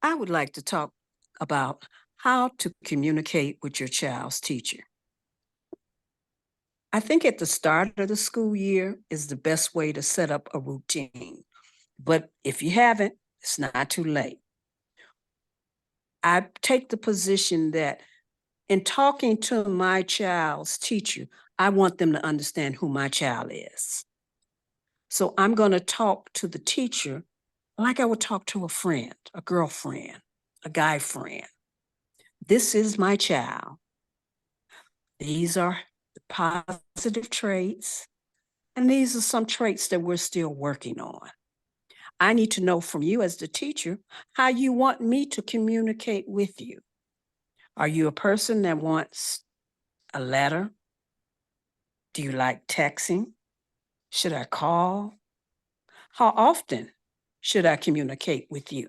I would like to talk about how to communicate with your child's teacher. I think at the start of the school year is the best way to set up a routine. But if you haven't, it's not too late. I take the position that in talking to my child's teacher, I want them to understand who my child is. So I'm going to talk to the teacher like I would talk to a friend, a girlfriend, a guy friend. This is my child. These are the positive traits, and these are some traits that we're still working on. I need to know from you as the teacher how you want me to communicate with you. Are you a person that wants a letter? Do you like texting? Should I call? How often should I communicate with you?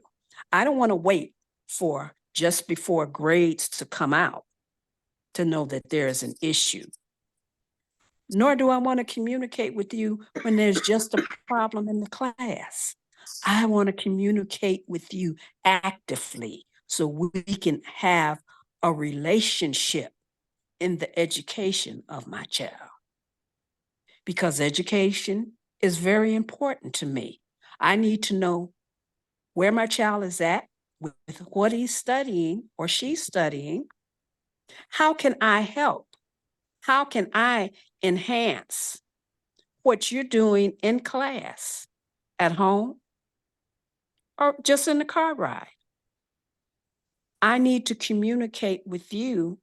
I don't want to wait for just before grades to come out to know that there is an issue. Nor do I want to communicate with you when there's just a problem in the class. I want to communicate with you actively so we can have a relationship in the education of my child. Because education is very important to me. I need to know where my child is at with what he's studying or she's studying. How can I help? How can I enhance what you're doing in class, at home, or just in the car ride? I need to communicate with you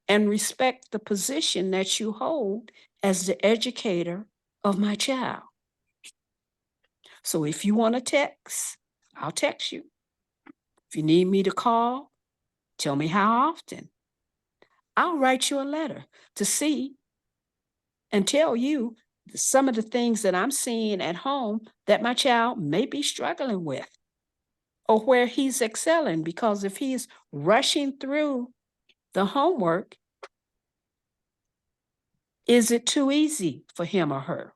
and respect the position that you hold as the educator of my child. So if you want to text, I'll text you. If you need me to call, tell me how often. I'll write you a letter to see and tell you some of the things that I'm seeing at home that my child may be struggling with or where he's excelling. Because if he's rushing through the homework, is it too easy for him or her?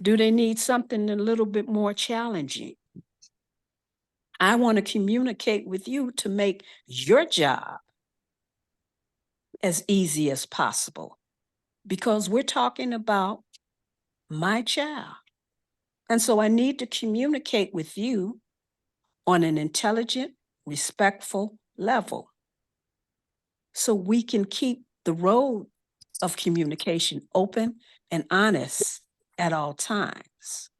Do they need something a little bit more challenging? I want to communicate with you to make your job as easy as possible because we're talking about my child. And so I need to communicate with you on an intelligent, respectful level so we can keep the road of communication open and honest at all times.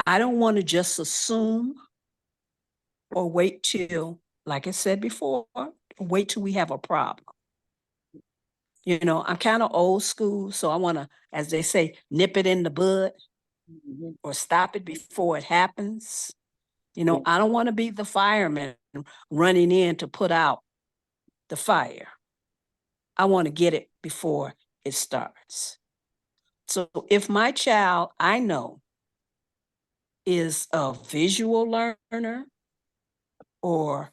I don't want to just assume or wait till, like I said before, wait till we have a problem. You know, I'm kind of old school, so I want to, as they say, nip it in the bud or stop it before it happens. You know, I don't want to be the fireman running in to put out the fire. I want to get it before it starts. So if my child, I know, is a visual learner or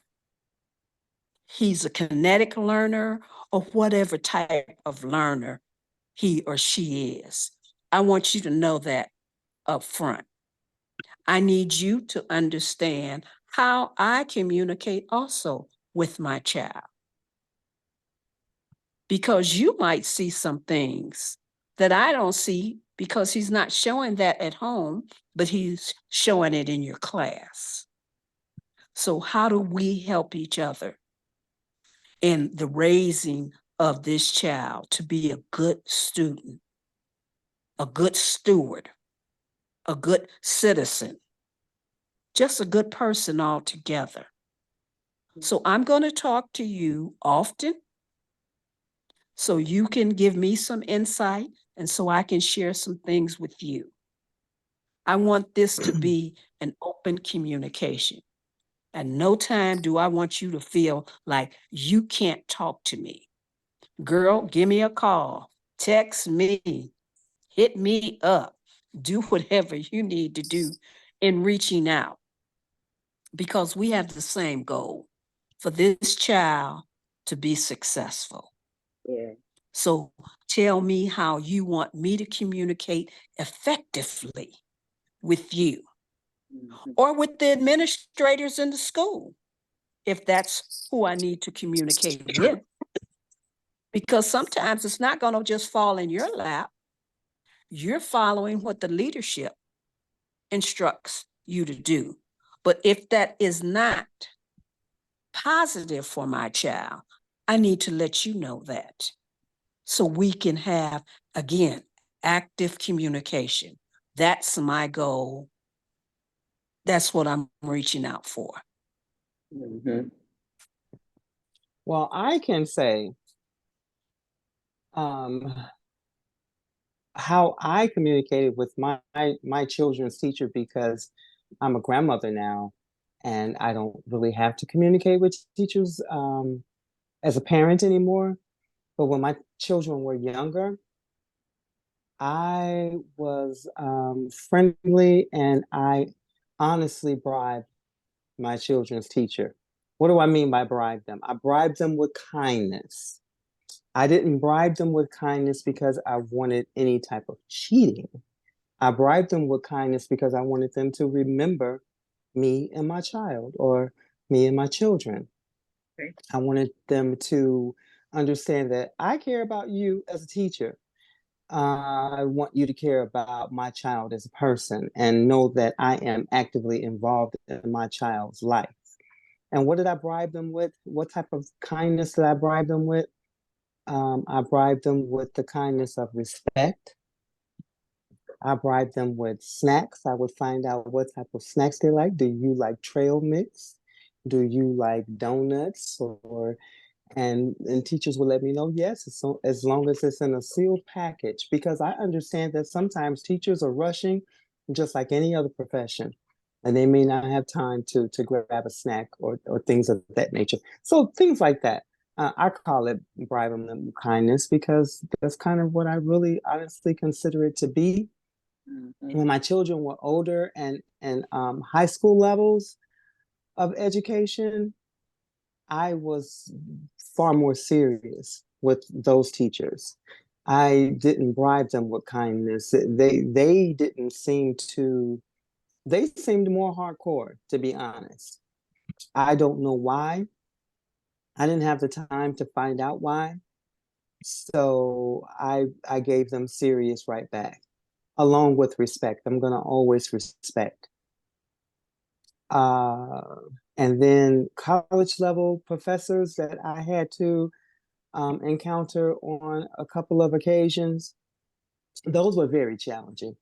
he's a kinetic learner or whatever type of learner he or she is, I want you to know that up front. I need you to understand how I communicate also with my child. Because you might see some things that I don't see because he's not showing that at home, but he's showing it in your class. So how do we help each other in the raising of this child to be a good student, a good steward, a good citizen, just a good person altogether? So I'm going to talk to you often so you can give me some insight and so I can share some things with you. I want this to be an open communication. At no time do I want you to feel like you can't talk to me. Girl, give me a call, text me, hit me up, do whatever you need to do in reaching out because we have the same goal for this child to be successful. Yeah. So tell me how you want me to communicate effectively with you. or with the administrators in the school, if that's who I need to communicate with. Because sometimes it's not going to just fall in your lap. You're following what the leadership instructs you to do. But if that is not positive for my child, I need to let you know that, so we can have, again, active communication. That's my goal. That's what I'm reaching out for. Mm-hmm. Well, I can say how I communicated with my children's teacher, because I'm a grandmother now and I don't really have to communicate with teachers as a parent anymore. But when my children were younger, I was friendly, and I honestly bribed my children's teacher. What do I mean by bribe them? I bribed them with kindness. I didn't bribe them with kindness because I wanted any type of cheating. I bribed them with kindness because I wanted them to remember me and my child, or me and my children. Okay. I wanted them to understand that I care about you as a teacher. I want you to care about my child as a person and know that I am actively involved in my child's life. And what did I bribe them with? What type of kindness did I bribe them with? I bribed them with the kindness of respect. I bribed them with snacks. I would find out what type of snacks they like. Do you like trail mix? Do you like donuts? And teachers will let me know, yes, so as long as it's in a sealed package, because I understand that sometimes teachers are rushing, just like any other profession, and they may not have time to grab a snack or things of that nature. So things like that. I call it bribing them with kindness, because that's kind of what I really honestly consider it to be. Mm-hmm. When my children were older and high school levels of education, I was far more serious with those teachers. I didn't bribe them with kindness. They didn't seem to, they seemed more hardcore, to be honest. I don't know why. I didn't have the time to find out why. So I gave them serious right back, along with respect. I'm gonna always respect. And then college level professors that I had to encounter on a couple of occasions, those were very challenging.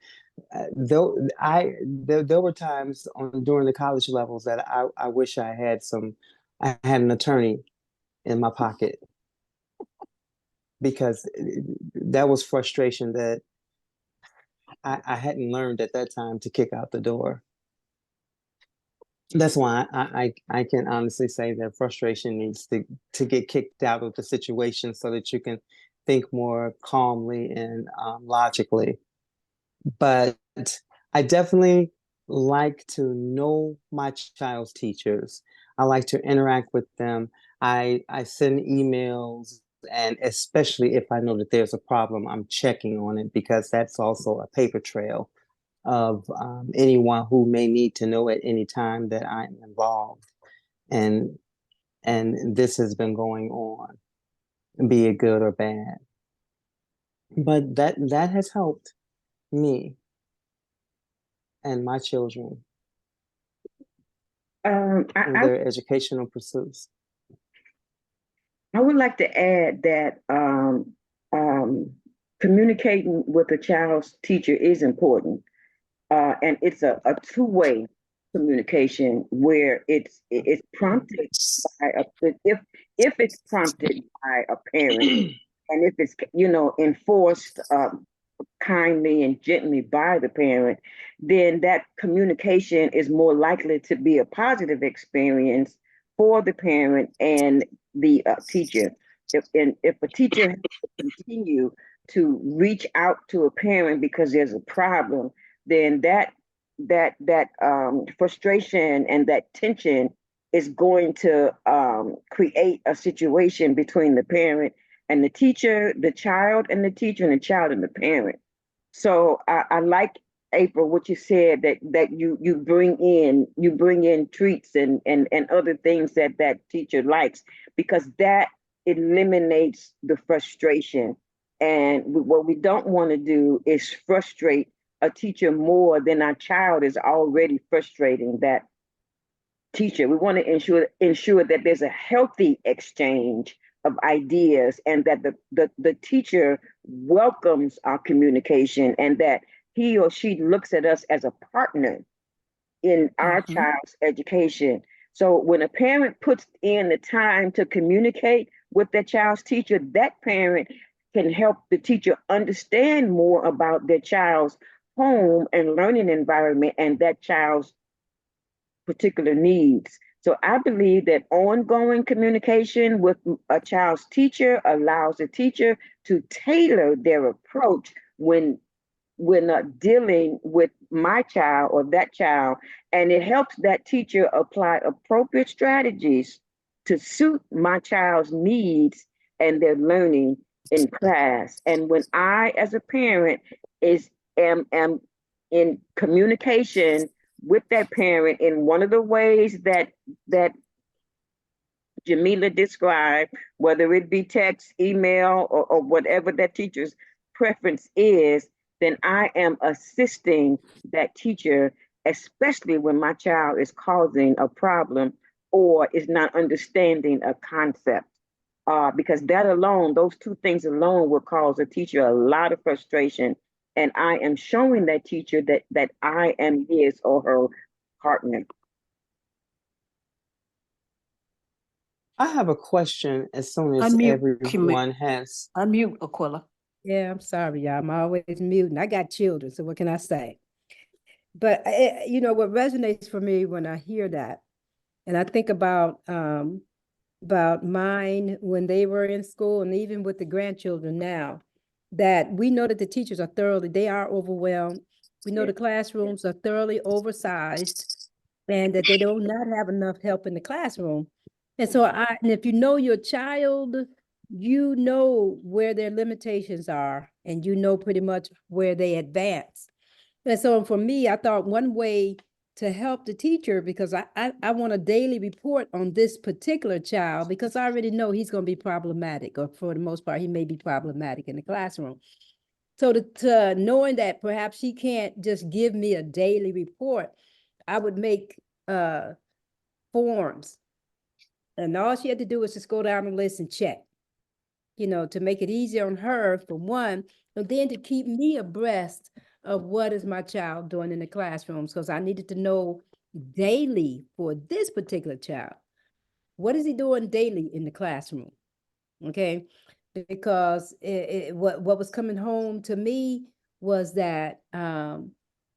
There were times during the college levels that I wish I had an attorney in my pocket, because that was frustration that I hadn't learned at that time to kick out the door. That's why I can honestly say that frustration needs to get kicked out of the situation, so that you can think more calmly and logically. But I definitely like to know my child's teachers. I like to interact with them. I send emails, and especially if I know that there's a problem, I'm checking on it, because that's also a paper trail of anyone who may need to know at any time that I'm involved. And this has been going on, be it good or bad. But that has helped me and my children in their educational pursuits. I would like to add that communicating with a child's teacher is important. And it's a two-way communication, where it's prompted by if it's prompted by a parent, and if it's enforced kindly and gently by the parent, then that communication is more likely to be a positive experience for the parent and the teacher. If a teacher continue to reach out to a parent because there's a problem, then that frustration and that tension is going to create a situation between the parent and the teacher, the child and the teacher, and the child and the parent. So I like April, what you said, that you bring in treats and other things that teacher likes, because that eliminates the frustration. And what we don't want to do is frustrate a teacher more than our child is already frustrating that teacher. We want to ensure that there's a healthy exchange of ideas, and that the teacher welcomes our communication, and that he or she looks at us as a partner in our Mhm. child's education. So when a parent puts in the time to communicate with their child's teacher, that parent can help the teacher understand more about their child's home and learning environment and that child's particular needs. So I believe that ongoing communication with a child's teacher allows the teacher to tailor their approach when dealing with my child or that child, and it helps that teacher apply appropriate strategies to suit my child's needs and their learning in class. And when I, as a parent, am in communication with that parent in one of the ways that Jamila described, whether it be text, email, or whatever that teacher's preference is, then I am assisting that teacher, especially when my child is causing a problem or is not understanding a concept. Because that alone, those two things alone will cause a teacher a lot of frustration. And I am showing that teacher that I am his or her partner. I have a question as soon as everyone has. Unmute, Aquila. Yeah, I'm sorry, y'all. I'm always muting. I got children, so what can I say? But you know what resonates for me when I hear that, and I think about mine when they were in school, and even with the grandchildren now, that we know that the teachers are they are overwhelmed. We know the classrooms are thoroughly oversized, and that they do not have enough help in the classroom. And so and if you know your child, you know where their limitations are, and you know pretty much where they advance. And so for me, I thought one way to help the teacher, because I want a daily report on this particular child, because I already know he's going to be problematic, or for the most part, he may be problematic in the classroom. So to knowing that perhaps she can't just give me a daily report, I would make forms. And all she had to do was just go down the list and check, you know, to make it easier on her, for one, and then to keep me abreast of what is my child doing in the classrooms, because I needed to know daily for this particular child. What is he doing daily in the classroom? Okay, because what was coming home to me was that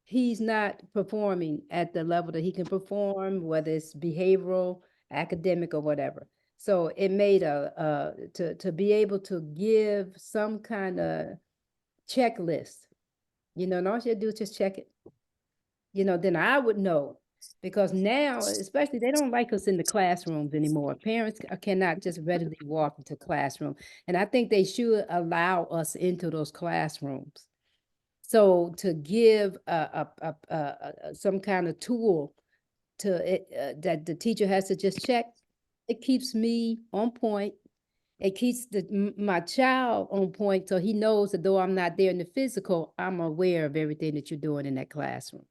he's not performing at the level that he can perform, whether it's behavioral, academic, or whatever. So it made to be able to give some kind of checklist, you know, and all you have to do is just check it. You know, then I would know, because now, especially, they don't like us in the classrooms anymore. Parents cannot just readily walk into classroom, and I think they should allow us into those classrooms. So to give some kind of tool to it that the teacher has to just check, it keeps me on point. It keeps my child on point, so he knows that though I'm not there in the physical, I'm aware of everything that you're doing in that classroom.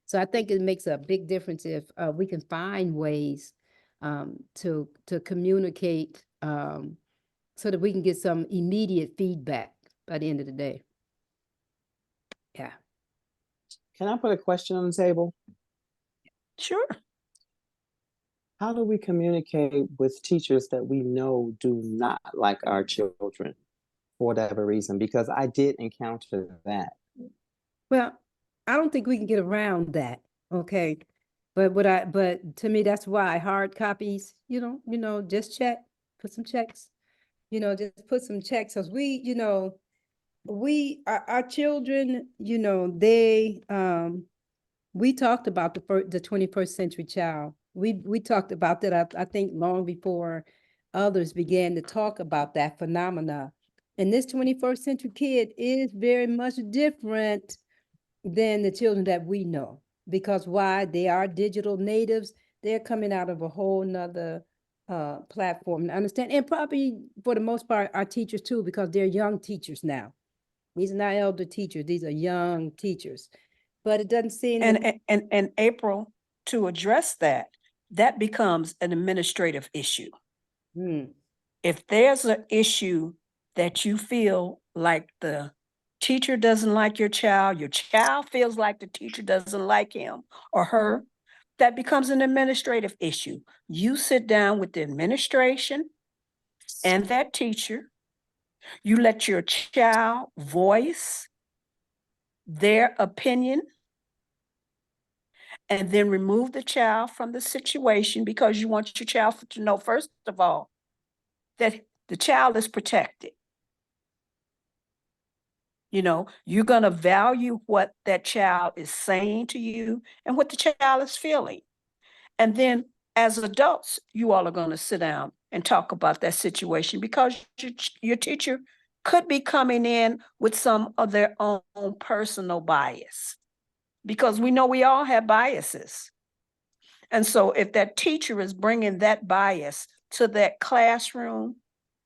So I think it makes a big difference if we can find ways to communicate so that we can get some immediate feedback by the end of the day. Yeah. Can I put a question on the table? Sure. How do we communicate with teachers that we know do not like our children for whatever reason? Because I did encounter that. Well, I don't think we can get around that. Okay. But to me, that's why hard copies, you know, just check, put some checks, you know, just put some checks. Cause we, you know, our children, you know, we talked about the 21st century child. We talked about that, I think, long before others began to talk about that phenomena. And this 21st century kid is very much different than the children that we know. Because why? They are digital natives. They're coming out of a whole nother platform to understand. And probably for the most part, our teachers too, because they're young teachers now. These are not elder teachers. These are young teachers. But it doesn't seem that And April, to address that, that becomes an administrative issue. If there's an issue that you feel like the teacher doesn't like your child feels like the teacher doesn't like him or her, that becomes an administrative issue. You sit down with the administration and that teacher, you let your child voice their opinion, and then remove the child from the situation, because you want your child to know, first of all, that the child is protected. You know, you're going to value what that child is saying to you and what the child is feeling. And then as adults, you all are going to sit down and talk about that situation, because your teacher could be coming in with some of their own personal bias, because we know we all have biases. And so if that teacher is bringing that bias to that classroom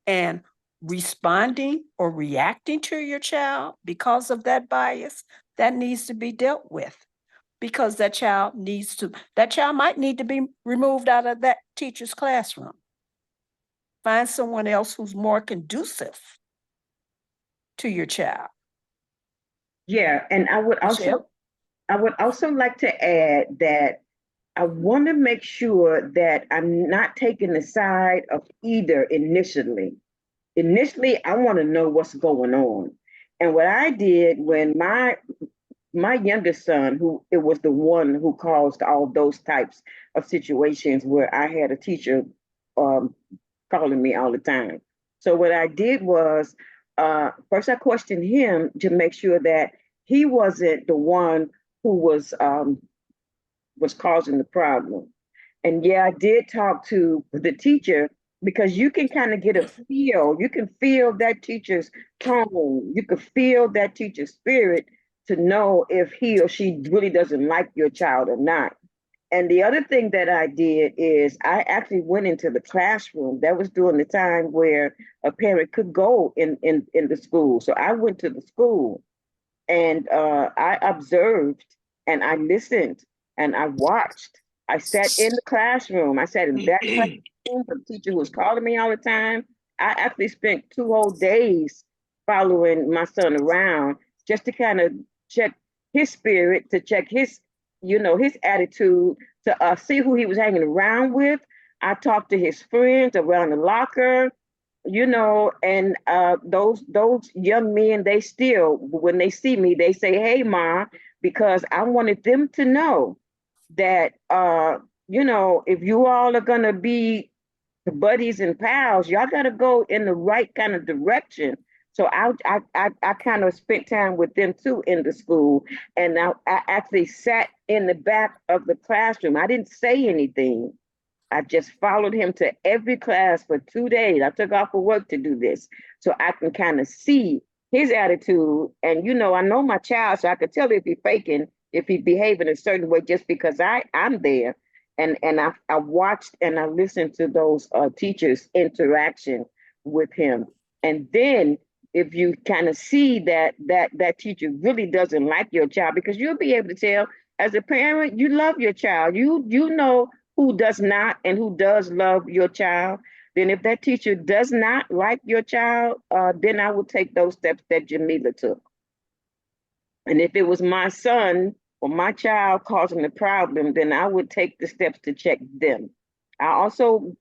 and responding or reacting to your child because of that bias, that needs to be dealt with, because that child might need to be removed out of that teacher's classroom. Find someone else who's more conducive to your child. Yeah, and I would also like to add that I want to make sure that I'm not taking the side of either initially. Initially, I want to know what's going on. And what I did when my youngest son, who it was the one who caused all those types of situations where I had a teacher calling me all the time. So what I did was, first I questioned him to make sure that he wasn't the one who was causing the problem. And yeah, I did talk to the teacher, because you can kind of get a feel. You can feel that teacher's tone. You can feel that teacher's spirit to know if he or she really doesn't like your child or not. And the other thing that I did is I actually went into the classroom. That was during the time where a parent could go in the school. So I went to the school and I observed and I listened and I watched. I sat in the classroom. I sat in that classroom with the teacher who was calling me all the time. I actually spent 2 whole days following my son around just to kind of check his spirit, to check his, his attitude, to see who he was hanging around with. I talked to his friends around the locker, and those young men, they still, when they see me, they say, "Hey, Ma," because I wanted them to know that, if you all are going to be buddies and pals, y'all got to go in the right kind of direction. So I kind of spent time with them too in the school. And I actually sat in the back of the classroom. I didn't say anything. I just followed him to every class for 2 days. I took off for work to do this so I can kind of see his attitude. And, I know my child, so I could tell if he's faking, if he's behaving a certain way just because I'm there. And I watched and I listened to those teachers' interaction with him. And then if you kind of see that teacher really doesn't like your child, because you'll be able to tell as a parent, you love your child. You know who does not and who does love your child. Then if that teacher does not like your child, then I would take those steps that Jamila took. And if it was my son or my child causing the problem, then I would take the steps to check them. I also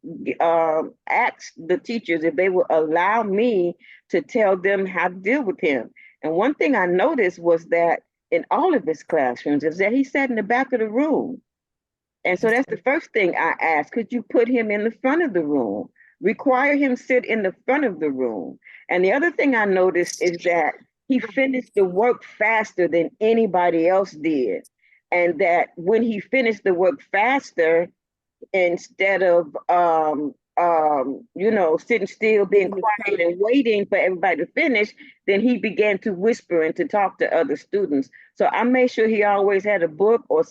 asked the teachers if they would allow me to tell them how to deal with him. And one thing I noticed was that in all of his classrooms is that he sat in the back of the room. And so that's the first thing I asked. Could you put him in the front of the room? Require him sit in the front of the room. And the other thing I noticed is that he finished the work faster than anybody else did. And that when he finished the work faster, instead of sitting still, being In his quiet and waiting for everybody to finish, then he began to whisper and to talk to other students. So I made sure he always had a book or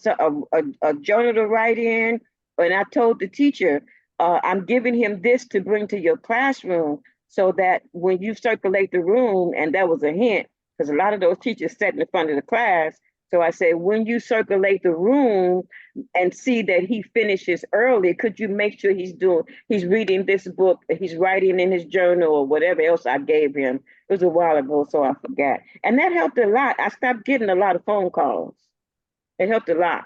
a journal to write in. And I told the teacher, I'm giving him this to bring to your classroom so that when you circulate the room, and that was a hint, because a lot of those teachers sat in the front of the class. So I said, when you circulate the room and see that he finishes early, could you make sure he's reading this book, he's writing in his journal or whatever else I gave him. It was a while ago, so I forgot. And that helped a lot. I stopped getting a lot of phone calls. It helped a lot.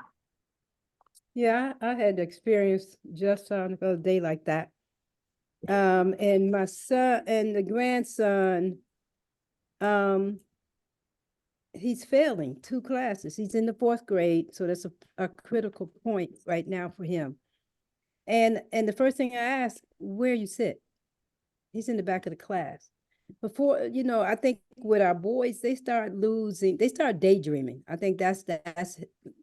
Yeah, I had experience just on the other day like that. And my son and the grandson, he's failing 2 classes. He's in the 4th grade, so that's a critical point right now for him. And the first thing I asked, where you sit? He's in the back of the class. Before, I think with our boys, they start daydreaming. I think that's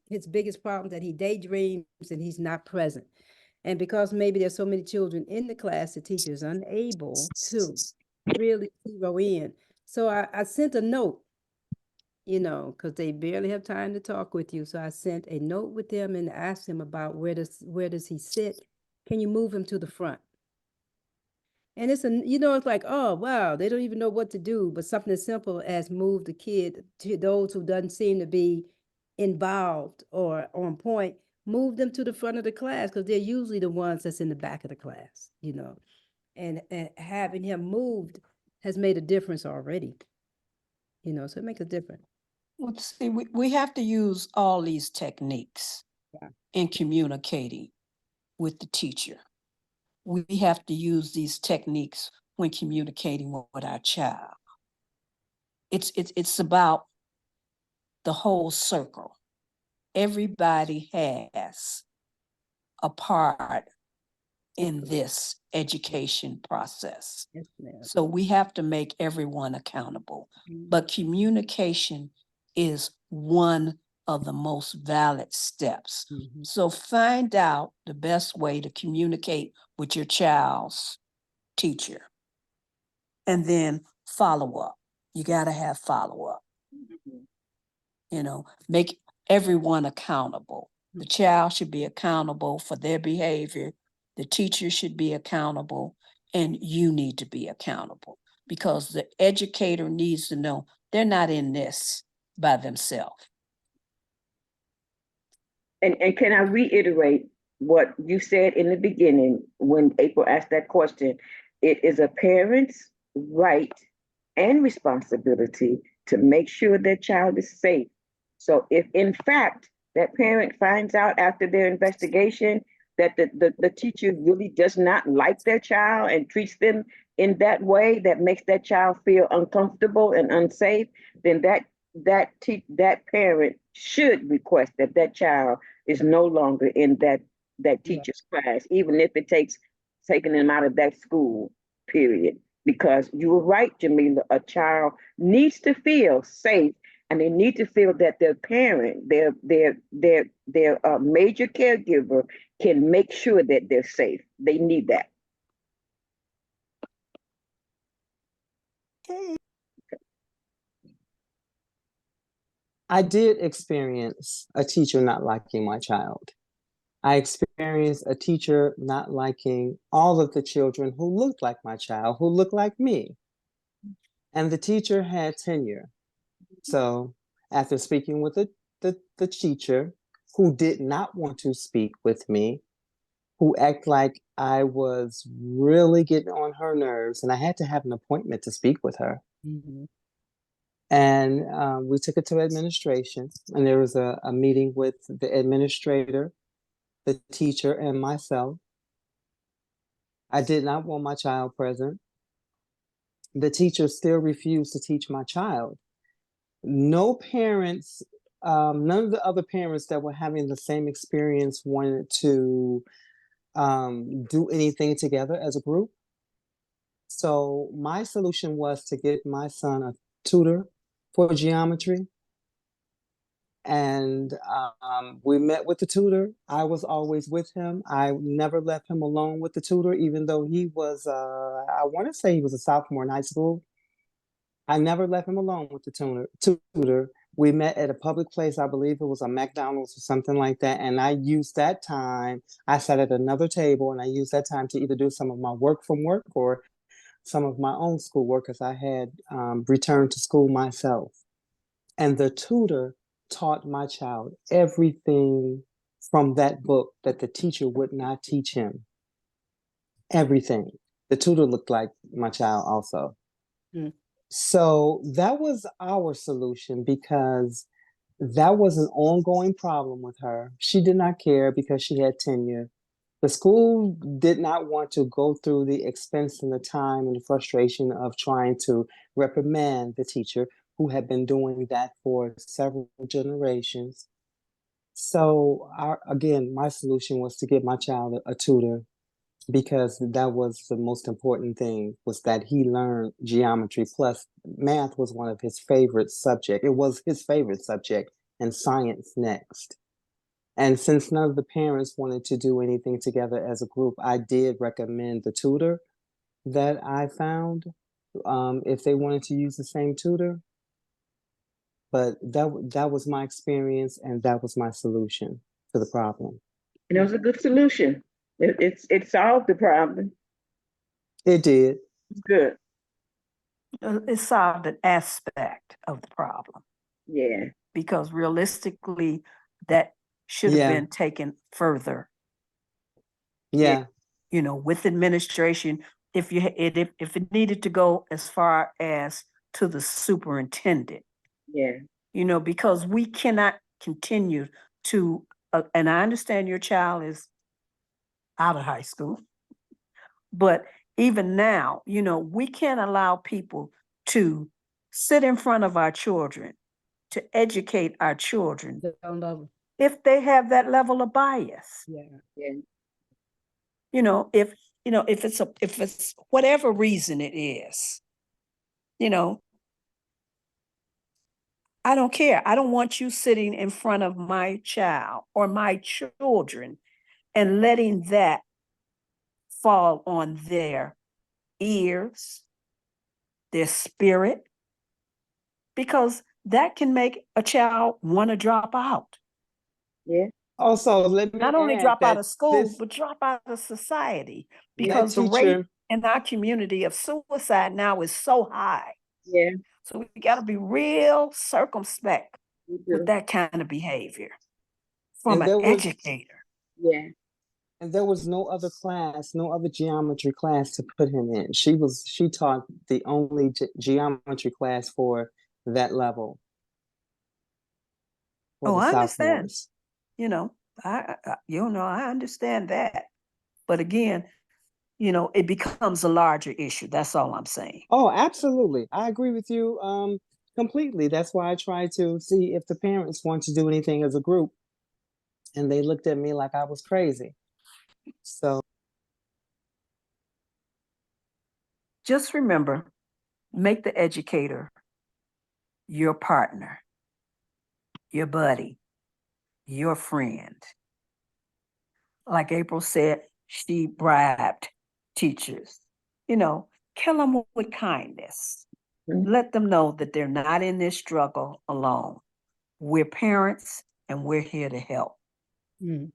his biggest problem, that he daydreams and he's not present. And because maybe there's so many children in the class, the teacher is unable to really zero in. So I sent a note, because they barely have time to talk with you. So I sent a note with them and asked him about where does he sit? Can you move him to the front? And it's like, oh, wow, they don't even know what to do, but something as simple as move the kid to those who doesn't seem to be involved or on point, move them to the front of the class, because they're usually the ones that's in the back of the class, and having him moved has made a difference already, so it makes a difference. Let's see, we have to use all these techniques in communicating with the teacher. We have to use these techniques when communicating with our child. It's about the whole circle. Everybody has a part in this education process. Yes, ma'am. So we have to make everyone accountable. But communication is one of the most valid steps. So find out the best way to communicate with your child's teacher. And then follow up. You got to have follow up. Make everyone accountable. The child should be accountable for their behavior. The teacher should be accountable, and you need to be accountable, because the educator needs to know they're not in this by themselves. And can I reiterate what you said in the beginning when April asked that question? It is a parent's right and responsibility to make sure their child is safe. So if in fact that parent finds out after their investigation that the teacher really does not like their child and treats them in that way that makes that child feel uncomfortable and unsafe, then that parent should request that child is no longer in that teacher's class, even if it takes taking them out of that school, period. Because you were right, Jamila, a child needs to feel safe, and they need to feel that their parent, their major caregiver can make sure that they're safe. They need that. I did experience a teacher not liking my child. I experienced a teacher not liking all of the children who looked like my child, who looked like me. And the teacher had tenure. So after speaking with the teacher, who did not want to speak with me, who acted like I was really getting on her nerves, and I had to have an appointment to speak with her. And we took it to administration, and there was a meeting with the administrator, the teacher, and myself. I did not want my child present. The teacher still refused to teach my child. No parents, none of the other parents that were having the same experience wanted to do anything together as a group. So my solution was to get my son a tutor for geometry. And we met with the tutor. I was always with him. I never left him alone with the tutor, even though he was, I want to say he was a sophomore in high school. I never left him alone with the tutor. We met at a public place. I believe it was a McDonald's or something like that. And I used that time. I sat at another table and I used that time to either do some of my work from work or some of my own schoolwork, as I had returned to school myself. And the tutor taught my child everything from that book that the teacher would not teach him. Everything. The tutor looked like my child also. Mm. So that was our solution, because that was an ongoing problem with her. She did not care because she had tenure. The school did not want to go through the expense and the time and the frustration of trying to reprimand the teacher who had been doing that for several generations. So again, my solution was to give my child a tutor, because that was the most important thing, was that he learned geometry. Plus, math was one of his favorite subjects. It was his favorite subject, and science next. And since none of the parents wanted to do anything together as a group, I did recommend the tutor that I found, if they wanted to use the same tutor. But that was my experience, and that was my solution to the problem. And it was a good solution. It solved the problem. It did. It's good. It solved an aspect of the problem, Yeah. because realistically, that should have Yeah. been taken further, Yeah. you know, with administration. If it needed to go as far as to the superintendent, Yeah. you know, because we cannot continue to, and I understand your child is out of high school, but even now, you know, we can't allow people to sit in front of our children to educate our children Don't love- if they have that level of bias. Yeah. Yeah. You know, if it's whatever reason it is, you know, I don't care. I don't want you sitting in front of my child or my children and letting that fall on their ears, their spirit, because that can make a child want to drop out. Yeah. Also, let me Not only add drop out that of school, this- but drop out of society, that because the rate teacher, in our community of suicide now is so high. Yeah. So we got to be real circumspect We with do. that kind of behavior from And an there was- educator. Yeah. and there was no other class, no other geometry class to put him in. She taught the only geometry class for that level. For Oh, the I understand. sophomores. You know, I understand that. But again, you know, it becomes a larger issue. That's all I'm saying. Oh, absolutely. I agree with you completely. That's why I tried to see if the parents want to do anything as a group. And they looked at me like I was crazy. So Just remember, make the educator your partner, your buddy, your friend. Like April said, she bribed teachers. You know, kill them with kindness. Mhm. Let them know that they're not in this struggle alone. We're parents and we're here to help. Mm.